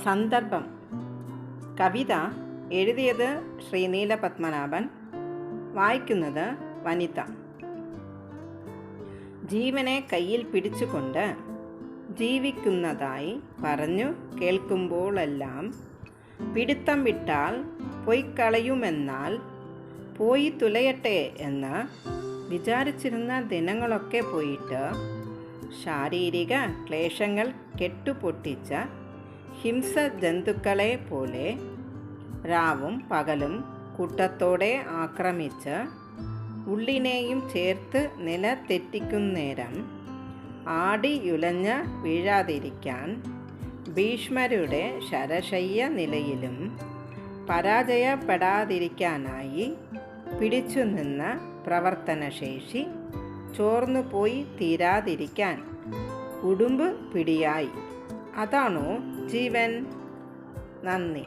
സന്ദർഭം. കവിത എഴുതിയത് ശ്രീ നീലപത്മനാഭൻ, വായിക്കുന്നത് വനിത. ജീവനെ കയ്യിൽ പിടിച്ചുകൊണ്ട് ജീവിക്കുന്നതായി പറഞ്ഞു കേൾക്കുമ്പോഴെല്ലാം പിടുത്തം വിട്ടാൽ പൊയ്ക്കളയുമെന്നാൽ പോയി തുലയട്ടെ എന്ന് വിചാരിച്ചിരുന്ന ദിനങ്ങളൊക്കെ പോയിട്ട് ശാരീരിക ക്ലേശങ്ങൾ കെട്ടുപൊട്ടിച്ച ഹിംസ ജന്തുക്കളെ പോലെ രാവും പകലും കൂട്ടത്തോടെ ആക്രമിച്ച് ഉള്ളിനെയും ചേർത്ത് നിലത്തെറ്റിക്കുന്നേരം ആടിയുലഞ്ഞ് വീഴാതിരിക്കാൻ ഭീഷ്മരുടെ ശരശയ്യ നിലയിലും പരാജയപ്പെടാതിരിക്കാനായി പിടിച്ചുനിന്ന പ്രവർത്തനശേഷി ചോർന്നുപോയി തീരാതിരിക്കാൻ ഉടുമ്പ് പിടിയായി. അതാണോ ജീവൻ? നന്ദി.